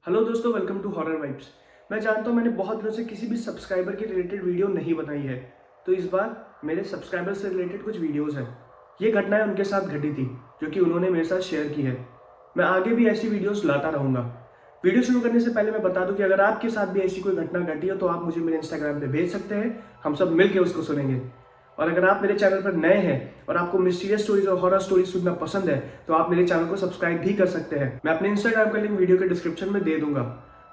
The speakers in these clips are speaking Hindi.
हेलो दोस्तों, वेलकम टू हॉरर वाइब्स। मैं जानता हूँ मैंने बहुत दिनों से किसी भी सब्सक्राइबर के रिलेटेड वीडियो नहीं बनाई है, तो इस बार मेरे सब्सक्राइबर से रिलेटेड कुछ वीडियोस हैं। ये घटनाएं उनके साथ घटी थी जो कि उन्होंने मेरे साथ शेयर की है। मैं आगे भी ऐसी वीडियोस लाता रहूँगा। वीडियो शुरू करने से पहले मैं बता दूं कि अगर आपके साथ भी ऐसी कोई घटना घटी हो तो आप मुझे मेरे इंस्टाग्राम पे भेज सकते हैं, हम सब मिलकर उसको सुनेंगे। और अगर आप मेरे चैनल पर नए हैं और आपको मिस्टीरियस स्टोरीज और हॉरर स्टोरीज सुनना पसंद है तो आप मेरे चैनल को सब्सक्राइब भी कर सकते हैं। मैं अपने इंस्टाग्राम का लिंक वीडियो के डिस्क्रिप्शन में दे दूंगा।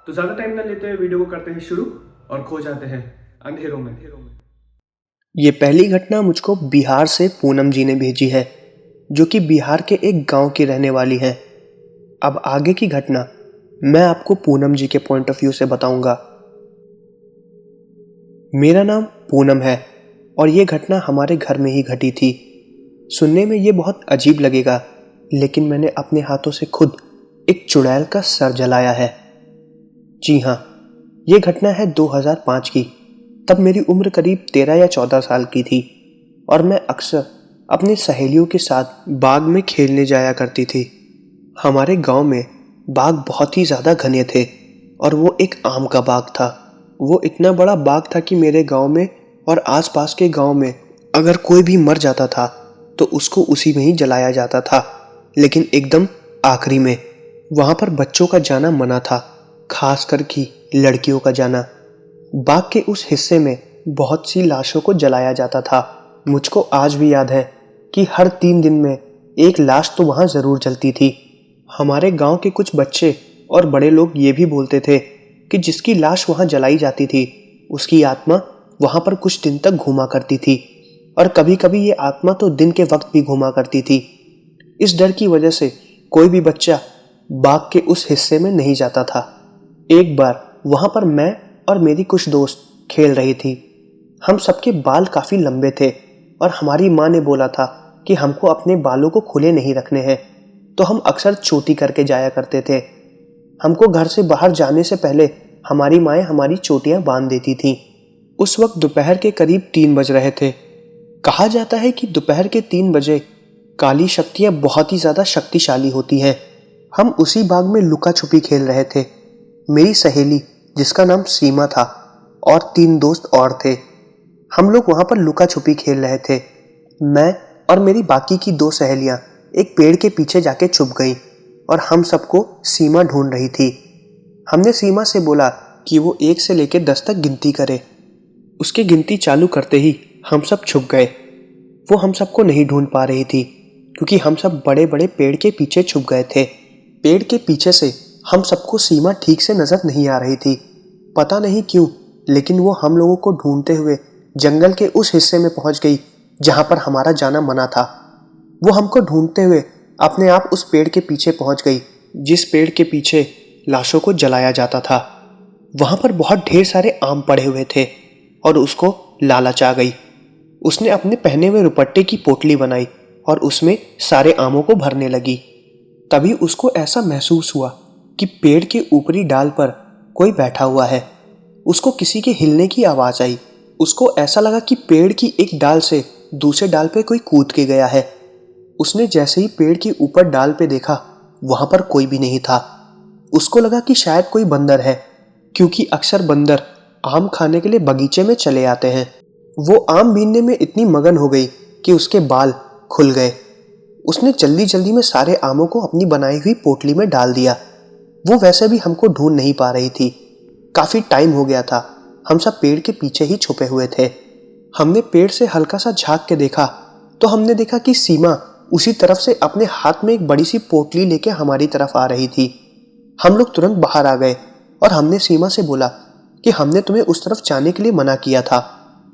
तो ज्यादा टाइम न लेते हुए वीडियो को करते हैं शुरू और खो जाते हैं अंधेरों में। ये पहली घटना मुझको बिहार से पूनम जी ने भेजी है, जो कि बिहार के एक गांव की रहने वाली हैं। अब आगे की घटना मैं आपको पूनम जी के पॉइंट ऑफ व्यू से बताऊंगा। मेरा नाम पूनम है और ये घटना हमारे घर में ही घटी थी। सुनने में ये बहुत अजीब लगेगा, लेकिन मैंने अपने हाथों से खुद एक चुड़ैल का सर जलाया है। जी हाँ, ये घटना है 2005 की। तब मेरी उम्र करीब 13 या 14 साल की थी और मैं अक्सर अपनी सहेलियों के साथ बाग में खेलने जाया करती थी। हमारे गांव में बाग बहुत ही ज़्यादा घने थे और वो एक आम का बाग था। वो इतना बड़ा बाग था कि मेरे गांव में और आसपास के गांव में अगर कोई भी मर जाता था तो उसको उसी में ही जलाया जाता था, लेकिन एकदम आखिरी में। वहाँ पर बच्चों का जाना मना था, खास कर कि लड़कियों का जाना। बाग के उस हिस्से में बहुत सी लाशों को जलाया जाता था। मुझको आज भी याद है कि हर 3 दिन में एक लाश तो वहाँ ज़रूर जलती थी। हमारे गांव के कुछ बच्चे और बड़े लोग ये भी बोलते थे कि जिसकी लाश वहाँ जलाई जाती थी उसकी आत्मा वहाँ पर कुछ दिन तक घूमा करती थी, और कभी कभी ये आत्मा तो दिन के वक्त भी घूमा करती थी। इस डर की वजह से कोई भी बच्चा बाग के उस हिस्से में नहीं जाता था। एक बार वहाँ पर मैं और मेरी कुछ दोस्त खेल रही थी। हम सबके बाल काफ़ी लंबे थे और हमारी माँ ने बोला था कि हमको अपने बालों को खुले नहीं रखने हैं, तो हम अक्सर चोटी करके जाया करते थे। हमको घर से बाहर जाने से पहले हमारी माएँ हमारी चोटियाँ बांध देती थीं। उस वक्त दोपहर के करीब 3 बज रहे थे। कहा जाता है कि दोपहर के 3 बजे काली शक्तियाँ बहुत ही ज़्यादा शक्तिशाली होती हैं। हम उसी बाग में लुका छुपी खेल रहे थे। मेरी सहेली, जिसका नाम सीमा था, और 3 दोस्त और थे। हम लोग वहाँ पर लुका छुपी खेल रहे थे। मैं और मेरी बाकी की 2 सहेलियाँ एक पेड़ के पीछे जाके छुप गई और हम सबको सीमा ढूंढ रही थी। हमने सीमा से बोला कि वो 1 से लेकर 10 तक गिनती करे। उसके गिनती चालू करते ही हम सब छुप गए। वो हम सबको नहीं ढूंढ पा रही थी क्योंकि हम सब बड़े बड़े पेड़ के पीछे छुप गए थे। पेड़ के पीछे से हम सबको सीमा ठीक से नजर नहीं आ रही थी। पता नहीं क्यों, लेकिन वो हम लोगों को ढूंढते हुए जंगल के उस हिस्से में पहुंच गई जहां पर हमारा जाना मना था। वो हमको ढूंढते हुए अपने आप उस पेड़ के पीछे पहुंच गई जिस पेड़ के पीछे लाशों को जलाया जाता था। वहां पर बहुत ढेर सारे आम पड़े हुए थे और उसको लालच आ गई। उसने अपने पहने हुए रुपट्टे की पोटली बनाई और उसमें सारे आमों को भरने लगी। तभी उसको ऐसा महसूस हुआ कि पेड़ के ऊपरी डाल पर कोई बैठा हुआ है। उसको किसी के हिलने की आवाज आई। उसको ऐसा लगा कि पेड़ की एक डाल से दूसरे डाल पे कोई कूद के गया है। उसने जैसे ही पेड़ के ऊपर डाल पे देखा, वहां पर कोई भी नहीं था। उसको लगा कि शायद कोई बंदर है, क्योंकि अक्सर बंदर आम खाने के लिए बगीचे में चले आते हैं। वो आम बीनने में इतनी मगन हो गई कि उसके बाल खुल गए। उसने जल्दी जल्दी में सारे आमों को अपनी बनाई हुई पोटली में डाल दिया। वो वैसे भी हमको ढूंढ नहीं पा रही थी। काफी टाइम हो गया था। हम सब पेड़ के पीछे ही छुपे हुए थे। हमने पेड़ से हल्का सा झांक के देखा तो हमने देखा कि सीमा उसी तरफ से अपने हाथ में एक बड़ी सी पोटली लेके हमारी तरफ आ रही थी। हम लोग तुरंत बाहर आ गए और हमने सीमा से बोला कि हमने तुम्हें उस तरफ जाने के लिए मना किया था,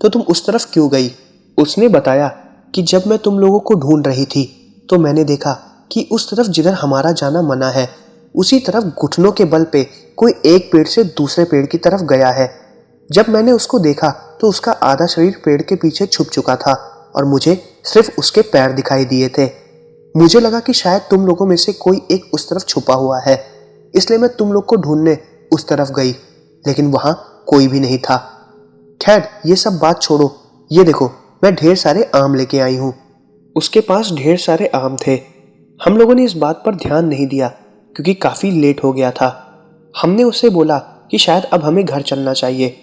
तो तुम उस तरफ क्यों गई? उसने बताया कि जब मैं तुम लोगों को ढूंढ रही थी तो मैंने देखा कि उस तरफ जिधर हमारा जाना मना है उसी तरफ घुटनों के बल पे कोई एक पेड़ से दूसरे पेड़ की तरफ गया है। जब मैंने उसको देखा तो उसका आधा शरीर पेड़ के पीछे छुप चुका था और मुझे सिर्फ उसके पैर दिखाई दिए थे। मुझे लगा कि शायद तुम लोगों में से कोई एक उस तरफ छुपा हुआ है, इसलिए मैं तुम लोग को ढूंढने उस तरफ गई, लेकिन वहां कोई भी नहीं था। खैर, ये सब बात छोड़ो। ये देखो, मैं ढेर सारे आम लेके आई हूँ। उसके पास ढेर सारे आम थे। हम लोगों ने इस बात पर ध्यान नहीं दिया क्योंकि काफी लेट हो गया था। हमने उससे बोला कि शायद अब हमें घर चलना चाहिए,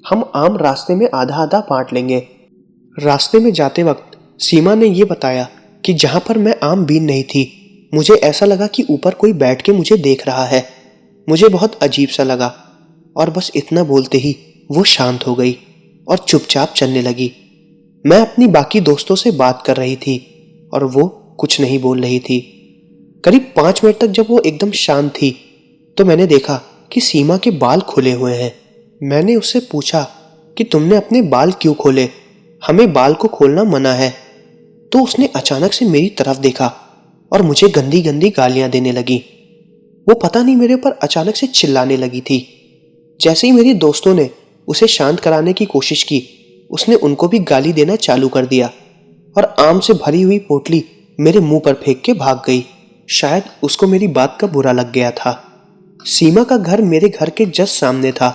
हम आम रास्ते में आधा आधा बांट लेंगे। रास्ते में जाते वक्त सीमा ने ये बताया कि जहाँ पर मैं आम बीन नहीं थी, मुझे ऐसा लगा कि ऊपर कोई बैठ के मुझे देख रहा है। मुझे बहुत अजीब सा लगा और बस इतना बोलते ही वो शांत हो गई और चुपचाप चलने लगी। मैं अपनी बाकी दोस्तों से बात कर रही थी और वो कुछ नहीं बोल रही थी। करीब 5 मिनट तक जब वो एकदम शांत थी तो मैंने देखा कि सीमा के बाल खुले हुए हैं। मैंने उससे पूछा कि तुमने अपने बाल क्यों खोले, हमें बाल को खोलना मना है। तो उसने अचानक से मेरी तरफ देखा और मुझे गंदी गंदी गालियां देने लगी। वो पता नहीं मेरे ऊपर अचानक से चिल्लाने लगी थी। जैसे ही मेरी दोस्तों ने उसे शांत कराने की कोशिश की, उसने उनको भी गाली देना चालू कर दिया और आम से भरी हुई पोटली मेरे मुंह पर फेंक के भाग गई। शायद उसको मेरी बात का बुरा लग गया था। सीमा का घर मेरे घर के जस्ट सामने था।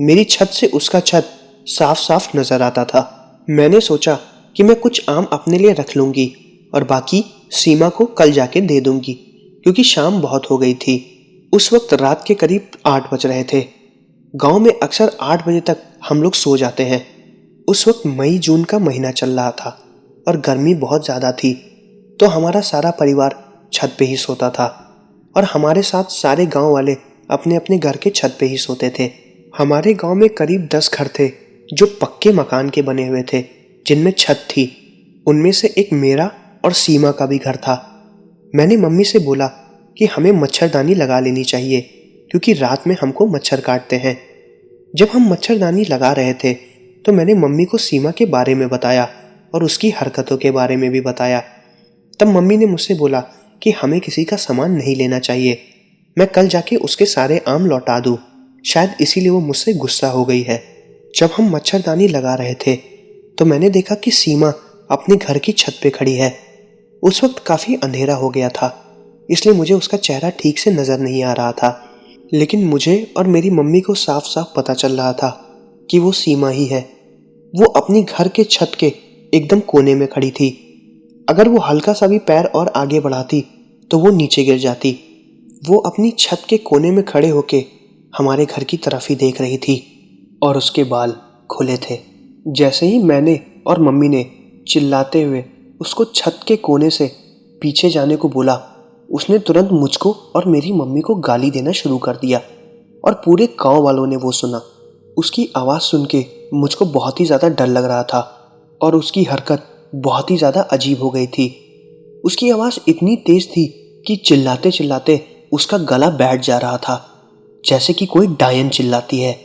मेरी छत से उसका छत साफ साफ नजर आता था। मैंने सोचा कि मैं कुछ आम अपने लिए रख लूंगी और बाकी सीमा को कल जाके दे दूंगी, क्योंकि शाम बहुत हो गई थी। उस वक्त रात के करीब 8 बज रहे थे। गांव में अक्सर 8 बजे तक हम लोग सो जाते हैं। उस वक्त मई जून का महीना चल रहा था और गर्मी बहुत ज़्यादा थी, तो हमारा सारा परिवार छत पे ही सोता था और हमारे साथ सारे गांव वाले अपने अपने घर के छत पे ही सोते थे। हमारे गांव में करीब 10 घर थे जो पक्के मकान के बने हुए थे, जिनमें छत थी। उनमें से एक मेरा और सीमा का भी घर था। मैंने मम्मी से बोला कि हमें मच्छरदानी लगा लेनी चाहिए, क्योंकि रात में हमको मच्छर काटते हैं। जब हम मच्छरदानी लगा रहे थे तो मैंने मम्मी को सीमा के बारे में बताया और उसकी हरकतों के बारे में भी बताया। तब मम्मी ने मुझसे बोला कि हमें किसी का सामान नहीं लेना चाहिए, मैं कल जाके उसके सारे आम लौटा दूं। शायद इसीलिए वो मुझसे गुस्सा हो गई है। जब हम मच्छरदानी लगा रहे थे तो मैंने देखा कि सीमा अपने घर की छत पे खड़ी है। उस वक्त काफ़ी अंधेरा हो गया था, इसलिए मुझे उसका चेहरा ठीक से नज़र नहीं आ रहा था, लेकिन मुझे और मेरी मम्मी को साफ साफ पता चल रहा था कि वो सीमा ही है। वो अपनी घर के छत के एकदम कोने में खड़ी थी। अगर वो हल्का सा भी पैर और आगे बढ़ाती तो वो नीचे गिर जाती। वो अपनी छत के कोने में खड़े होके हमारे घर की तरफ ही देख रही थी और उसके बाल खुले थे। जैसे ही मैंने और मम्मी ने चिल्लाते हुए उसको छत के कोने से पीछे जाने को बोला, उसने तुरंत मुझको और मेरी मम्मी को गाली देना शुरू कर दिया और पूरे गांव वालों ने वो सुना। उसकी आवाज़ सुन के मुझको बहुत ही ज़्यादा डर लग रहा था और उसकी हरकत बहुत ही ज़्यादा अजीब हो गई थी। उसकी आवाज़ इतनी तेज़ थी कि चिल्लाते चिल्लाते उसका गला बैठ जा रहा था, जैसे कि कोई डायन चिल्लाती है।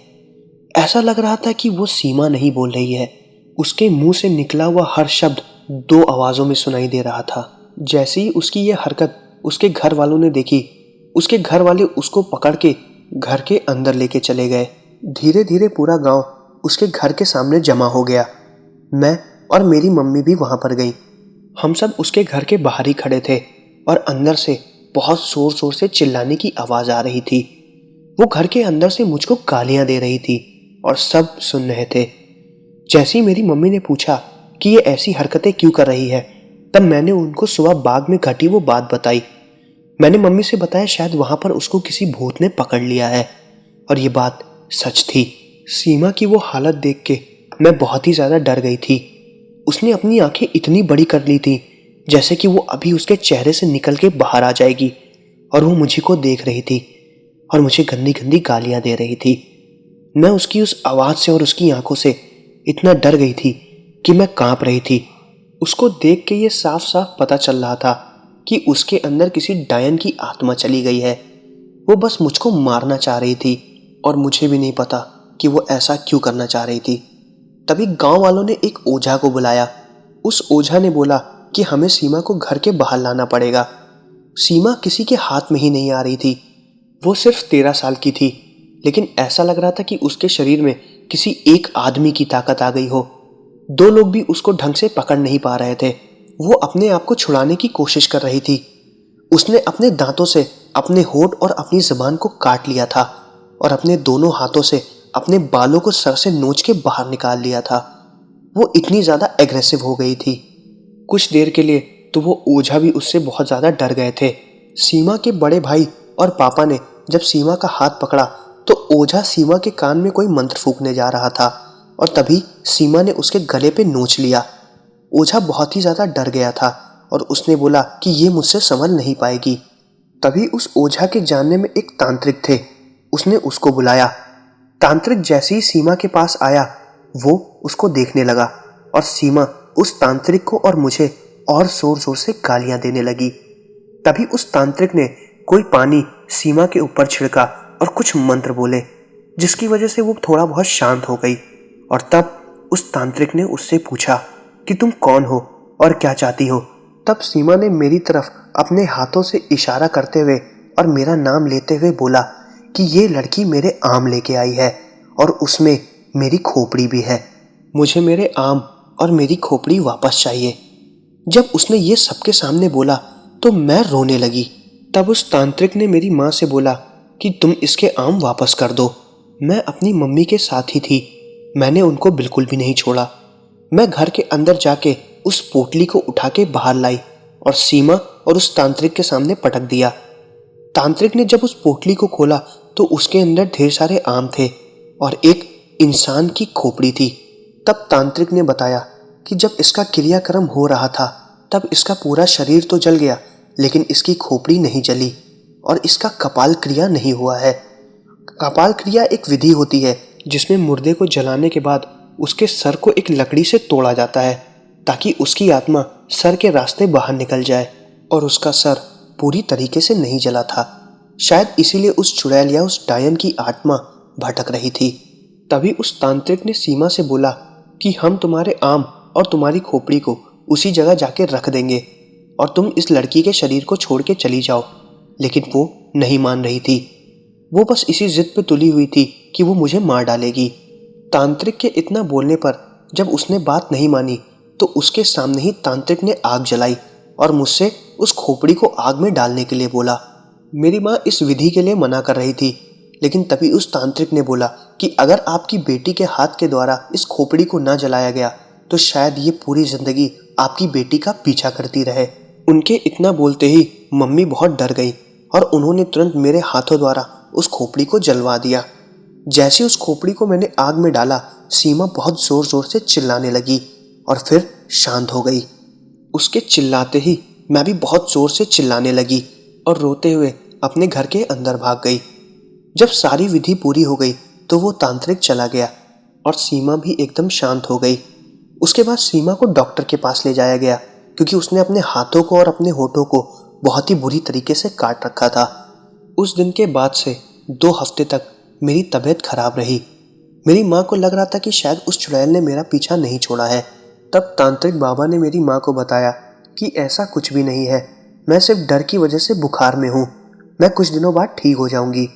ऐसा लग रहा था कि वो सीमा नहीं बोल रही है। उसके मुंह से निकला हुआ हर शब्द 2 आवाज़ों में सुनाई दे रहा था। जैसे ही उसकी ये हरकत उसके घर वालों ने देखी, उसके घर वाले उसको पकड़ के घर के अंदर लेके चले गए। धीरे धीरे पूरा गांव उसके घर के सामने जमा हो गया। मैं और मेरी मम्मी भी वहां पर गई। हम सब उसके घर के बाहर ही खड़े थे और अंदर से बहुत जोर जोर से चिल्लाने की आवाज़ आ रही थी। वो घर के अंदर से मुझको गालियां दे रही थी और सब सुन रहे थे। जैसे ही मेरी मम्मी ने पूछा कि ये ऐसी हरकतें क्यों कर रही है, तब मैंने उनको सुबह बाग में घटी वो बात बताई। मैंने मम्मी से बताया शायद वहां पर उसको किसी भूत ने पकड़ लिया है, और ये बात सच थी। सीमा की वो हालत देख के मैं बहुत ही ज़्यादा डर गई थी। उसने अपनी आंखें इतनी बड़ी कर ली थी जैसे कि वो अभी उसके चेहरे से निकल के बाहर आ जाएगी, और वो मुझे को देख रही थी और मुझे गंदी गंदी गालियां दे रही थी। मैं उसकी उस आवाज़ से और उसकी आंखों से इतना डर गई थी कि मैं कांप रही थी। उसको देख के ये साफ साफ पता चल रहा था कि उसके अंदर किसी डायन की आत्मा चली गई है। वो बस मुझको मारना चाह रही थी और मुझे भी नहीं पता कि वो ऐसा क्यों करना चाह रही थी। तभी गांव वालों ने एक ओझा को बुलाया। उस ओझा ने बोला कि हमें सीमा को घर के बाहर लाना पड़ेगा। सीमा किसी के हाथ में ही नहीं आ रही थी। वो सिर्फ 13 साल की थी, लेकिन ऐसा लग रहा था कि उसके शरीर में किसी एक आदमी की ताकत आ गई हो। 2 लोग भी उसको ढंग से पकड़ नहीं पा रहे थे। वो अपने आप को छुड़ाने की कोशिश कर रही थी। उसने अपने दांतों से अपने होठ और अपनी ज़बान को काट लिया था और अपने दोनों हाथों से अपने बालों को सर से नोच के बाहर निकाल लिया था। वो इतनी ज़्यादा एग्रेसिव हो गई थी। कुछ देर के लिए तो वो ओझा भी उससे बहुत ज़्यादा डर गए थे। सीमा के बड़े भाई और पापा ने जब सीमा का हाथ पकड़ा तो ओझा सीमा के कान में कोई मंत्र फूंकने जा रहा था और तभी सीमा ने उसके गले पे नोच लिया। ओझा बहुत ही ज्यादा डर गया था और उसने बोला कि ये मुझसे संभल नहीं पाएगी। तभी उस ओझा के जानने में एक तांत्रिक थे, उसने उसको बुलाया। तांत्रिक जैसे ही सीमा के पास आया वो उसको देखने लगा और सीमा उस तांत्रिक को और मुझे और जोर जोर से गालियां देने लगी। तभी उस तांत्रिक ने कोई पानी सीमा के ऊपर छिड़का और कुछ मंत्र बोले, जिसकी वजह से वो थोड़ा बहुत शांत हो गई। और तब उस तांत्रिक ने उससे पूछा कि तुम कौन हो और क्या चाहती हो। तब सीमा ने मेरी तरफ अपने हाथों से इशारा करते हुए और मेरा नाम लेते हुए बोला कि ये लड़की मेरे आम लेके आई है और उसमें मेरी खोपड़ी भी है, मुझे मेरे आम और मेरी खोपड़ी वापस चाहिए। जब उसने ये सबके सामने बोला तो मैं रोने लगी। तब उस तांत्रिक ने मेरी माँ से बोला कि तुम इसके आम वापस कर दो। मैं अपनी मम्मी के साथ ही थी, मैंने उनको बिल्कुल भी नहीं छोड़ा। मैं घर के अंदर जाके उस पोटली को उठा के बाहर लाई और सीमा और उस तांत्रिक के सामने पटक दिया। तांत्रिक ने जब उस पोटली को खोला तो उसके अंदर ढेर सारे आम थे और एक इंसान की खोपड़ी थी। तब तांत्रिक ने बताया कि जब इसका क्रियाक्रम हो रहा था तब इसका पूरा शरीर तो जल गया लेकिन इसकी खोपड़ी नहीं जली और इसका कपाल क्रिया नहीं हुआ है। कपाल क्रिया एक विधि होती है जिसमें मुर्दे को जलाने के बाद उसके सर को एक लकड़ी से तोड़ा जाता है ताकि उसकी आत्मा सर के रास्ते बाहर निकल जाए, और उसका सर पूरी तरीके से नहीं जला था। शायद इसीलिए उस चुड़ैल या उस डायन की आत्मा भटक रही थी। तभी उस तांत्रिक ने सीमा से बोला कि हम तुम्हारे आम और तुम्हारी खोपड़ी को उसी जगह जाके रख देंगे और तुम इस लड़की के शरीर को छोड़ के चली जाओ। लेकिन वो नहीं मान रही थी, वो बस इसी जिद पे तुली हुई थी कि वो मुझे मार डालेगी। तांत्रिक के इतना बोलने पर जब उसने बात नहीं मानी तो उसके सामने ही तांत्रिक ने आग जलाई और मुझसे उस खोपड़ी को आग में डालने के लिए बोला। मेरी माँ इस विधि के लिए मना कर रही थी, लेकिन तभी उस तांत्रिक ने बोला कि अगर आपकी बेटी के हाथ के द्वारा इस खोपड़ी को ना जलाया गया तो शायद ये पूरी जिंदगी आपकी बेटी का पीछा करती रहे। उनके इतना बोलते ही मम्मी बहुत डर गई और उन्होंने तुरंत मेरे हाथों द्वारा उस खोपड़ी को जलवा दिया। जैसे उस खोपड़ी को मैंने आग में डाला, सीमा बहुत जोर जोर से चिल्लाने लगी और फिर शांत हो गई। उसके चिल्लाते ही मैं भी बहुत जोर से चिल्लाने लगी और रोते हुए अपने घर के अंदर भाग गई। जब सारी विधि पूरी हो गई तो वो तांत्रिक चला गया और सीमा भी एकदम शांत हो गई। उसके बाद सीमा को डॉक्टर के पास ले जाया गया क्योंकि उसने अपने हाथों को और अपने होठों को बहुत ही बुरी तरीके से काट रखा था। उस दिन के बाद से 2 हफ्ते तक मेरी तबीयत खराब रही। मेरी माँ को लग रहा था कि शायद उस चुड़ैल ने मेरा पीछा नहीं छोड़ा है। तब तांत्रिक बाबा ने मेरी माँ को बताया कि ऐसा कुछ भी नहीं है, मैं सिर्फ डर की वजह से बुखार में हूँ, मैं कुछ दिनों बाद ठीक हो जाऊंगी।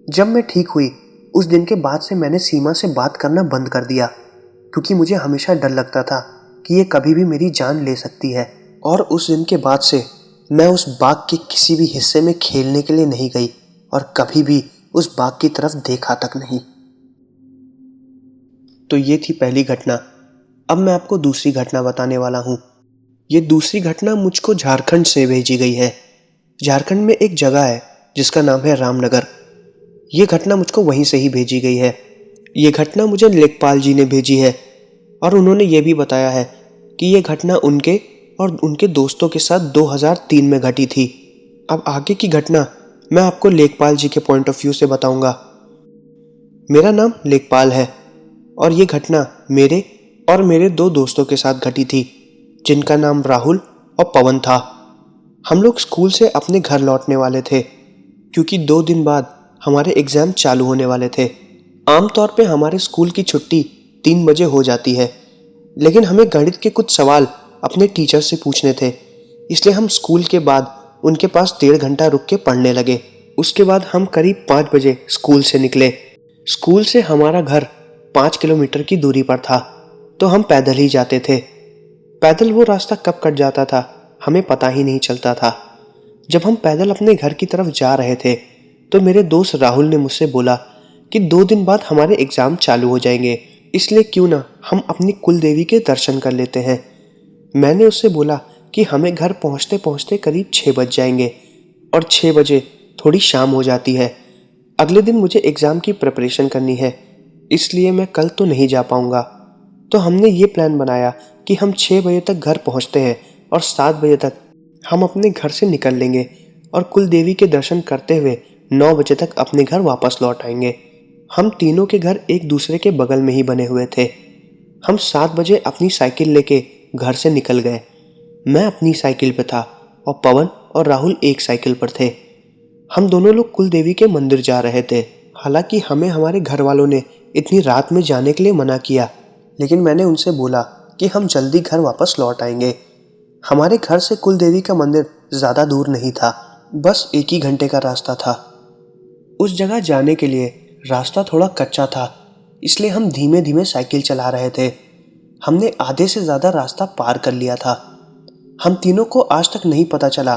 जब मैं ठीक हुई उस दिन के बाद से मैंने सीमा से बात करना बंद कर दिया क्योंकि मुझे हमेशा डर लगता था कि ये कभी भी मेरी जान ले सकती है। और उस दिन के बाद से मैं उस बाग के किसी भी हिस्से में खेलने के लिए नहीं गई और कभी भी उस बाग की तरफ देखा तक नहीं। तो ये थी पहली घटना। अब मैं आपको दूसरी घटना बताने वाला हूँ। ये दूसरी घटना मुझको झारखंड से भेजी गई है। झारखंड में एक जगह है जिसका नाम है रामनगर। ये घटना मुझको वहीं से ही भेजी गई है। ये घटना मुझे लेखपाल जी ने भेजी है और उन्होंने ये भी बताया है कि ये घटना उनके और उनके दोस्तों के साथ 2003 में घटी थी। अब आगे की घटना मैं आपको लेखपाल जी के पॉइंट ऑफ व्यू से बताऊंगा। मेरा नाम लेखपाल है और ये घटना मेरे और मेरे 2 दोस्तों के साथ घटी थी जिनका नाम राहुल और पवन था। हम लोग स्कूल से अपने घर लौटने वाले थे क्योंकि 2 दिन बाद हमारे एग्ज़ाम चालू होने वाले थे। आमतौर पे हमारे स्कूल की छुट्टी 3 बजे हो जाती है, लेकिन हमें गणित के कुछ सवाल अपने टीचर से पूछने थे, इसलिए हम स्कूल के बाद उनके पास 1.5 घंटा रुक के पढ़ने लगे। उसके बाद हम करीब 5 बजे स्कूल से निकले। स्कूल से हमारा घर 5 किलोमीटर की दूरी पर था, तो हम पैदल ही जाते थे। पैदल वो रास्ता कब कट जाता था हमें पता ही नहीं चलता था। जब हम पैदल अपने घर की तरफ जा रहे थे तो मेरे दोस्त राहुल ने मुझसे बोला कि 2 दिन बाद हमारे एग्ज़ाम चालू हो जाएंगे, इसलिए क्यों ना हम अपनी कुल देवी के दर्शन कर लेते हैं। मैंने उससे बोला कि हमें घर पहुंचते पहुंचते करीब 6 बज जाएंगे और 6 बजे थोड़ी शाम हो जाती है। अगले दिन मुझे एग्ज़ाम की प्रिपरेशन करनी है, इसलिए मैं कल तो नहीं जा पाऊँगा। तो हमने ये प्लान बनाया कि हम 6 बजे तक घर पहुँचते हैं और 7 बजे तक हम अपने घर से निकल लेंगे और कुल देवी के दर्शन करते हुए 9 बजे तक अपने घर वापस लौट आएंगे। हम तीनों के घर एक दूसरे के बगल में ही बने हुए थे। हम 7 बजे अपनी साइकिल लेके घर से निकल गए। मैं अपनी साइकिल पे था और पवन और राहुल एक साइकिल पर थे। हम दोनों लोग कुल देवी के मंदिर जा रहे थे। हालांकि हमें हमारे घर वालों ने इतनी रात में जाने के लिए मना किया, लेकिन मैंने उनसे बोला कि हम जल्दी घर वापस लौट आएंगे। हमारे घर से कुल देवी का मंदिर ज़्यादा दूर नहीं था, बस 1 ही घंटे का रास्ता था। उस जगह जाने के लिए रास्ता थोड़ा कच्चा था, इसलिए हम धीमे धीमे साइकिल चला रहे थे। हमने आधे से ज़्यादा रास्ता पार कर लिया था। हम तीनों को आज तक नहीं पता चला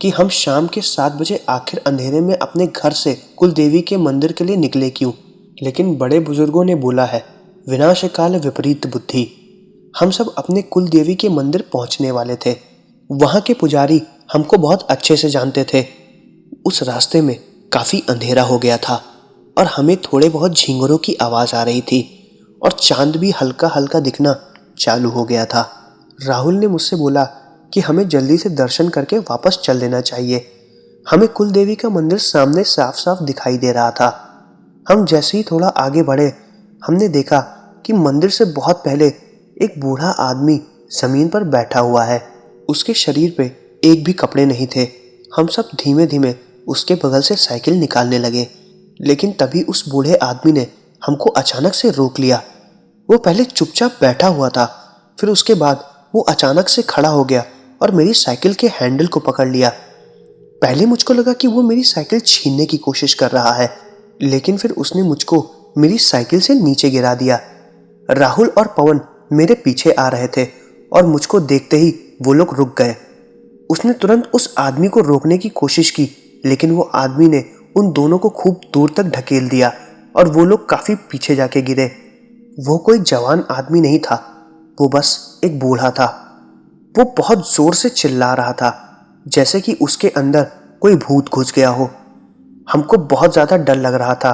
कि हम शाम के 7 बजे आखिर अंधेरे में अपने घर से कुल देवी के मंदिर के लिए निकले क्यों। लेकिन बड़े बुजुर्गों ने बोला है, विनाशकाल विपरीत बुद्धि। हम सब अपने कुल देवी के मंदिर पहुंचने वाले थे। वहां के पुजारी हमको बहुत अच्छे से जानते थे। उस रास्ते में काफ़ी अंधेरा हो गया था और हमें थोड़े बहुत झींगरों की आवाज़ आ रही थी और चांद भी हल्का हल्का दिखना चालू हो गया था। राहुल ने मुझसे बोला कि हमें जल्दी से दर्शन करके वापस चल देना चाहिए। हमें कुल देवी का मंदिर सामने साफ साफ दिखाई दे रहा था। हम जैसे ही थोड़ा आगे बढ़े, हमने देखा कि मंदिर से बहुत पहले एक बूढ़ा आदमी ज़मीन पर बैठा हुआ है। उसके शरीर पे एक भी कपड़े नहीं थे। हम सब धीमे धीमे उसके बगल से साइकिल निकालने लगे, लेकिन तभी उस बूढ़े आदमी ने हमको अचानक से रोक लिया। वो पहले चुपचाप बैठा हुआ था, फिर उसके बाद वो अचानक से खड़ा हो गया और मेरी साइकिल के हैंडल को पकड़ लिया। पहले मुझको लगा कि वो मेरी साइकिल छीनने की कोशिश कर रहा है, लेकिन फिर उसने मुझको मेरी साइकिल से नीचे गिरा दिया। राहुल और पवन मेरे पीछे आ रहे थे और मुझको देखते ही वो लोग रुक गए। उसने तुरंत उस आदमी को रोकने की कोशिश की, लेकिन वो आदमी ने उन दोनों को खूब दूर तक ढकेल दिया और वो लोग काफ़ी पीछे जाके गिरे। वो कोई जवान आदमी नहीं था, वो बस एक बूढ़ा था। वो बहुत जोर से चिल्ला रहा था, जैसे कि उसके अंदर कोई भूत घुस गया हो। हमको बहुत ज़्यादा डर लग रहा था।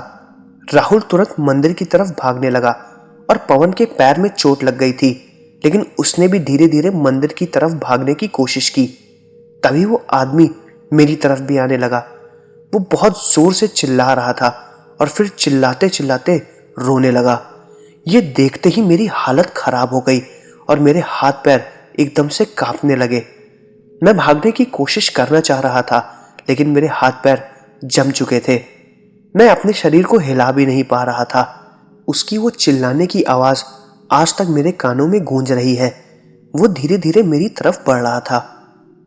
राहुल तुरंत मंदिर की तरफ भागने लगा और पवन के पैर में चोट लग गई थी, लेकिन उसने भी धीरे धीरे मंदिर की तरफ भागने की कोशिश की। तभी वो आदमी मेरी तरफ भी आने लगा। वो बहुत जोर से चिल्ला रहा था और फिर चिल्लाते चिल्लाते रोने लगा। ये देखते ही मेरी हालत खराब हो गई और मेरे हाथ पैर एकदम से कांपने लगे। मैं भागने की कोशिश करना चाह रहा था, लेकिन मेरे हाथ पैर जम चुके थे। मैं अपने शरीर को हिला भी नहीं पा रहा था। उसकी वो चिल्लाने की आवाज़ आज तक मेरे कानों में गूंज रही है। वो धीरे धीरे मेरी तरफ बढ़ रहा था।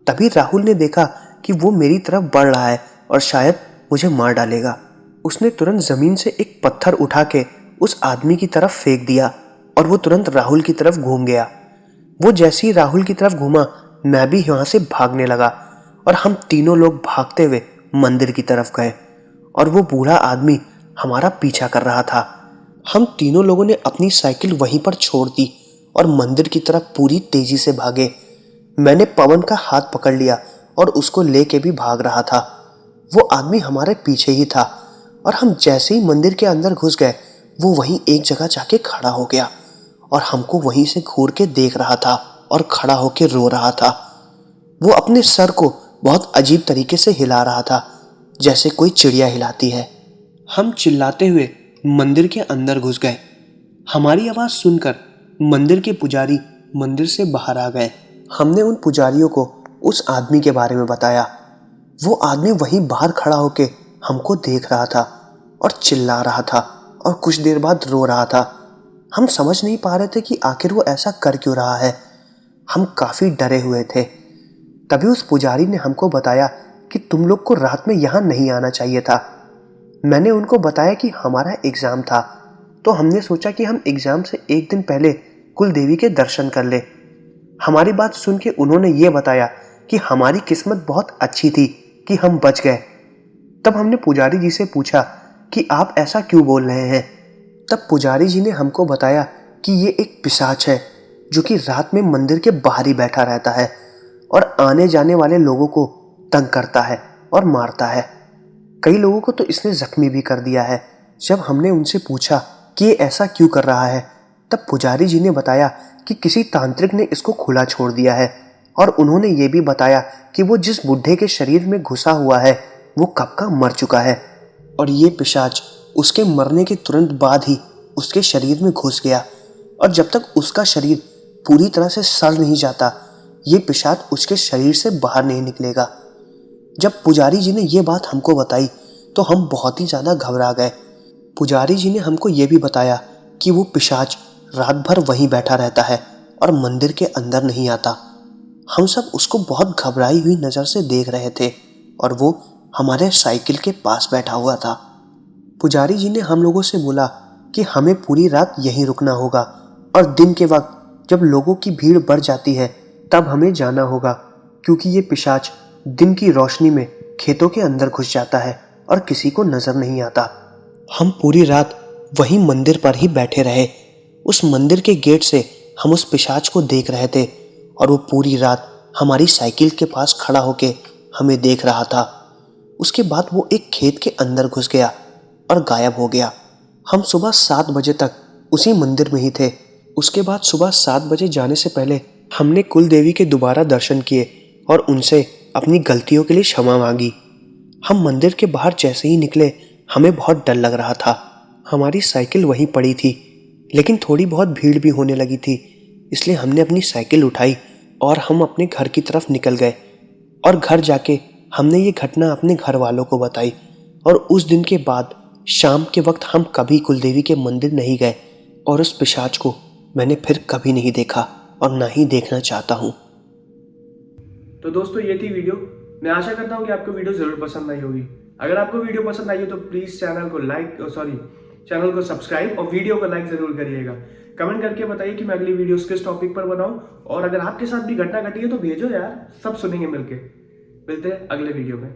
तभी राहुल ने देखा कि वो मेरी तरफ बढ़ रहा है और शायद मुझे मार डालेगा। उसने तुरंत ज़मीन से एक पत्थर उठा के उस आदमी की तरफ फेंक दिया और वो तुरंत राहुल की तरफ घूम गया। वो जैसे ही राहुल की तरफ घूमा, मैं भी यहाँ से भागने लगा और हम तीनों लोग भागते हुए मंदिर की तरफ गए और वो बूढ़ा आदमी हमारा पीछा कर रहा था। हम तीनों लोगों ने अपनी साइकिल वहीं पर छोड़ दी और मंदिर की तरफ पूरी तेजी से भागे। मैंने पवन का हाथ पकड़ लिया और उसको लेके भी भाग रहा था। वो आदमी हमारे पीछे ही था और हम जैसे ही मंदिर के अंदर घुस गए, वो वहीं एक जगह जाके खड़ा हो गया और हमको वहीं से घूर के देख रहा था और खड़ा होके रो रहा था। वो अपने सर को बहुत अजीब तरीके से हिला रहा था, जैसे कोई चिड़िया हिलाती है। हम चिल्लाते हुए मंदिर के अंदर घुस गए। हमारी आवाज़ सुनकर मंदिर के पुजारी मंदिर से बाहर आ गए। हमने उन पुजारियों को उस आदमी के बारे में बताया। वो आदमी वहीं बाहर खड़ा होके हमको देख रहा था और चिल्ला रहा था और कुछ देर बाद रो रहा था। हम समझ नहीं पा रहे थे कि आखिर वो ऐसा कर क्यों रहा है। हम काफ़ी डरे हुए थे। तभी उस पुजारी ने हमको बताया कि तुम लोग को रात में यहाँ नहीं आना चाहिए था। मैंने उनको बताया कि हमारा एग्ज़ाम था, तो हमने सोचा कि हम एग्ज़ाम से एक दिन पहले कुल देवी के दर्शन कर ले। हमारी बात सुन के उन्होंने ये बताया कि हमारी किस्मत बहुत अच्छी थी कि हम बच गए। तब हमने पुजारी जी से पूछा कि आप ऐसा क्यों बोल रहे हैं। तब पुजारी जी ने हमको बताया कि ये एक पिशाच है जो कि रात में मंदिर के बाहर ही बैठा रहता है और आने जाने वाले लोगों को तंग करता है और मारता है। कई लोगों को तो इसने जख्मी भी कर दिया है। जब हमने उनसे पूछा कि ये ऐसा क्यों कर रहा है, तब पुजारी जी ने बताया कि किसी तांत्रिक ने इसको खुला छोड़ दिया है, और उन्होंने ये भी बताया कि वो जिस बुढ़े के शरीर में घुसा हुआ है वो कब का मर चुका है, और ये पिशाच उसके मरने के तुरंत बाद ही उसके शरीर में घुस गया, और जब तक उसका शरीर पूरी तरह से सड़ नहीं जाता ये पिशाच उसके शरीर से बाहर नहीं निकलेगा। जब पुजारी जी ने ये बात हमको बताई तो हम बहुत ही ज़्यादा घबरा गए। पुजारी जी ने हमको ये भी बताया कि वो पिशाच रात भर वहीं बैठा रहता है और मंदिर के अंदर नहीं आता। हम सब उसको बहुत घबराई हुई नज़र से देख रहे थे और वो हमारे साइकिल के पास बैठा हुआ था। पुजारी जी ने हम लोगों से बोला कि हमें पूरी रात यहीं रुकना होगा और दिन के वक्त जब लोगों की भीड़ बढ़ जाती है तब हमें जाना होगा, क्योंकि ये पिशाच दिन की रोशनी में खेतों के अंदर घुस जाता है और किसी को नजर नहीं आता। हम पूरी रात वहीं मंदिर पर ही बैठे रहे। उस मंदिर के गेट से हम उस पिशाच को देख रहे थे और वो पूरी रात हमारी साइकिल के पास खड़ा होके हमें देख रहा था। उसके बाद वो एक खेत के अंदर घुस गया और गायब हो गया। हम सुबह 7 बजे तक उसी मंदिर में ही थे। उसके बाद सुबह 7 बजे जाने से पहले हमने कुल देवी के दोबारा दर्शन किए और उनसे अपनी गलतियों के लिए क्षमा मांगी। हम मंदिर के बाहर जैसे ही निकले हमें बहुत डर लग रहा था। हमारी साइकिल वहीं पड़ी थी, लेकिन थोड़ी बहुत भीड़ भी होने लगी थी, इसलिए हमने अपनी साइकिल उठाई और हम अपने घर की तरफ निकल गए। और घर जाके हमने ये घटना अपने घर वालों को बताई, और उस दिन के बाद शाम के वक्त हम कभी कुलदेवी के मंदिर नहीं गए और उस पिशाच को मैंने फिर कभी नहीं देखा और ना ही देखना चाहता हूँ। तो दोस्तों ये थी वीडियो। मैं आशा करता हूँ कि आपको वीडियो ज़रूर पसंद आई होगी। अगर आपको वीडियो पसंद आई हो तो प्लीज़ चैनल को सब्सक्राइब और वीडियो को लाइक ज़रूर करिएगा। कमेंट करके बताइए कि मैं अगली वीडियोस किस टॉपिक पर बनाऊं, और अगर आपके साथ भी घटना घटी है तो भेजो यार, सब सुनेंगे मिलके। मिलते हैं अगले वीडियो में।